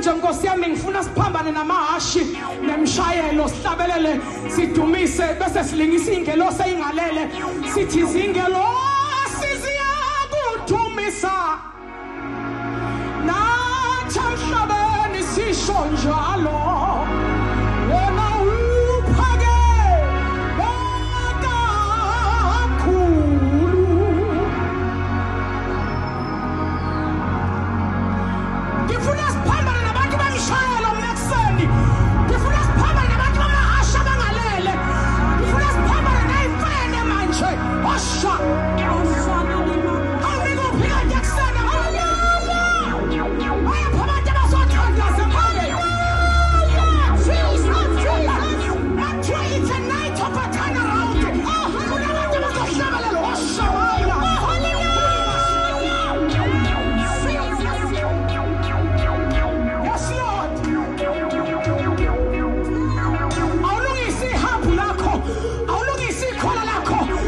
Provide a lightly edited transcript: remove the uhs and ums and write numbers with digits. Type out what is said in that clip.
manje Nkosi yami ngifuna siphambane namahashi nemshayelo sihlabelele sidumise bese silingisa ingelosi eyingalele sithi izingelosi ziyakudumisa nathi emhlabeni sisho njalo